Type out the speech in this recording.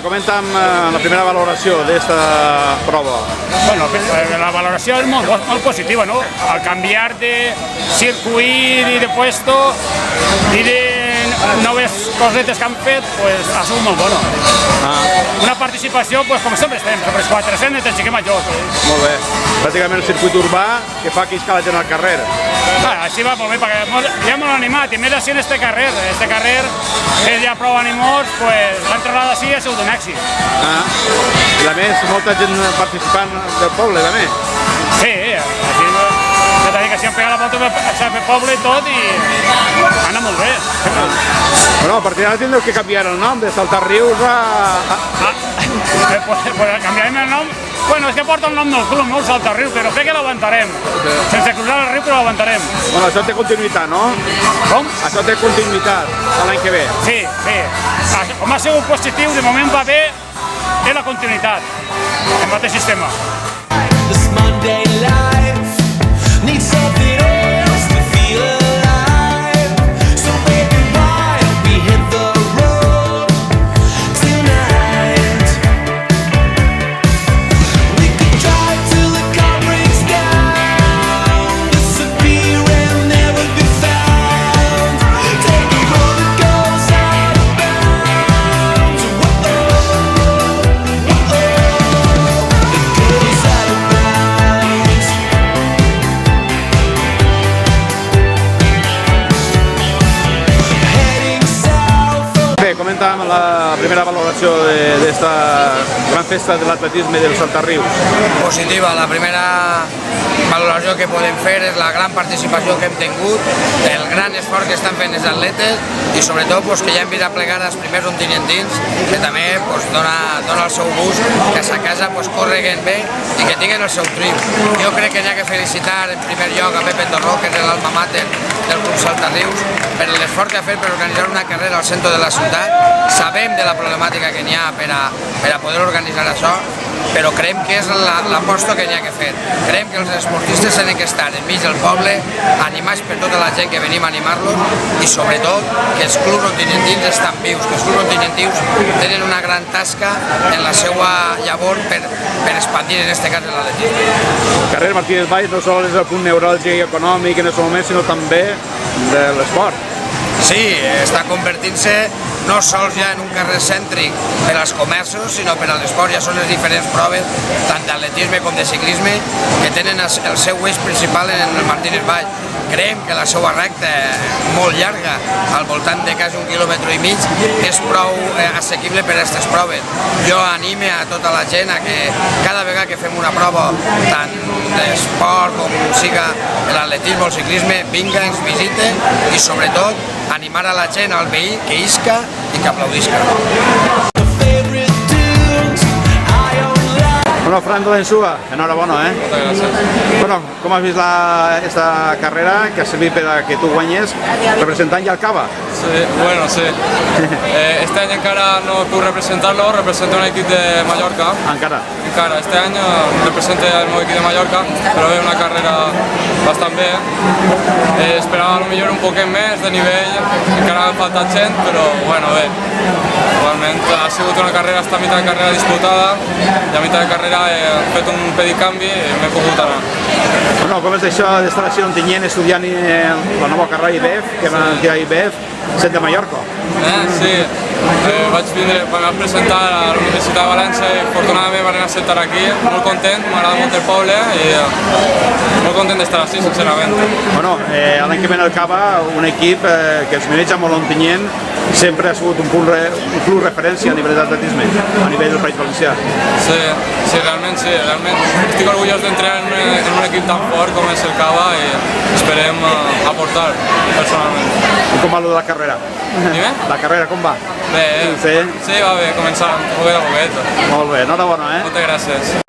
Comenta'm la primera valoració d'esta prova. Bueno, la valoració és molt positiva, ¿no? Al canviar de circuit i de puesto i de noves cosetes que han fet, pues ha sigut molt bona. Una participació, pues com sempre estem, sobre els 400 de xiquet major. Molt bé. Pràcticament el circuit urbà que fa que isca la gent al carrer. Així va molt bé, perquè ja molt animat, i més així en este carrer. Este carrer és ja prou animós, pues l'entrada així ha sigut un èxit. I a més, molta gent participant del poble, també. Sí, així ja t'ha dit que s'hi han pegat la volta pel poble i tot, i ha anat molt bé. Bueno, a partir d'ara tindreu que canviar el nom de Saltarrius a... Pues canviarem el nom. Bueno, és que porta el nom del club, no? El Saltarrius, però crec que l'aguantarem. Sense cruzar el riu, però l'aguantarem. Bueno, això té continuïtat, no? Com? Això té continuïtat l'any que ve. Sí, sí. Com ha sigut positiu, de moment va bé, és la continuïtat. El mateix sistema. Comenta'm la primera valoració d'esta gran festa de l'atletisme del Saltarrius. Positiva, la primera valoració que podem fer és la gran participació que hem tingut, el gran esforç que estan fent els atletes i sobretot que ja hem vist a plegar els primers ontinentins, que també dona el seu gust, que a sa casa correguen bé i que tinguin el seu triomf. Jo crec que n'hi ha que felicitar en primer lloc a Pepe Torró, que és l'alma mater del Club Saltarrius, per l'esforç que ha fet per organitzar una carrera al centre de la ciutat. Sabem de la problemàtica que n'hi ha per a poder organitzar això, però creiem que és l'aposta que n'hi ha que fer. Creiem que els esportistes tenen que estar enmig del poble, animats per tota la gent que venim a animar-los i sobretot que els clubs ontinentins estan vius, que els clubs ontinentins tenen una gran tasca en la seva llavor per expandir en aquest cas l'atletisme. El carrer Martínez Valls no sols és el punt neuràlgic i econòmic en aquest moment, sinó també de l'esport. Sí, està convertint-se no sols ja en un carrer cèntric per als comerços, sinó per a l'esport. Ja són les diferents proves, tant d'atletisme com de ciclisme, que tenen el seu eix principal en el Martínez Valls. Creiem que la seva recta, molt llarga, al voltant de quasi 1,5 quilòmetres, és prou assequible per a aquestes proves. Jo anime a tota la gent a que cada vegada que fem una prova, tant d'esport com siga l'atletisme o el ciclisme, vinga, ens visite i sobretot animar a la gent, al veí, que isca i que aplaudisca. Bueno, Fran de l'Ensua, enhorabona, Moltes gràcies. Bueno, com has vist esta carrera que ha servit per a que tu guanyes representant Yalcava? Sí, bueno, sí. Este año encara no puc representarlo, represento un equip de Mallorca. Encara? Encara, este año represento el meu equip de Mallorca, però ve una carrera bastant bé. Esperava potser un poquet més de nivell, encara m'ha faltat gent, però bueno, bé. Igualment ha sigut una carrera, esta meitat de carrera disputada, i a meitat de carrera he fet un pedicanvi i m'he pogut anar. Bueno, com és això d'estar així Ontinyent estudiant la nova carrera IBEF, que van tirar IBEF, sent de Mallorca? Sí, vaig presentar a la Universitat de València i afortunadament van acceptar aquí. Molt content, m'agrada molt el poble i molt content d'estar així, sincerament. Bueno, l'any que ve el Cava, un equip que es maneja molt Ontinyent, sempre ha sigut un club referència a nivell d'atletisme, a nivell del País Valencià. Sí, realment sí, realment. Estic orgullós d'entrar en un equip equip tan fort com és el Cava i esperem aportar personalment. I com va lo de la carrera? Dime? La carrera com va? Bé, Sí? sí, va bé, començant poquet a poquet. Molt bé, enhorabona, Moltes gràcies.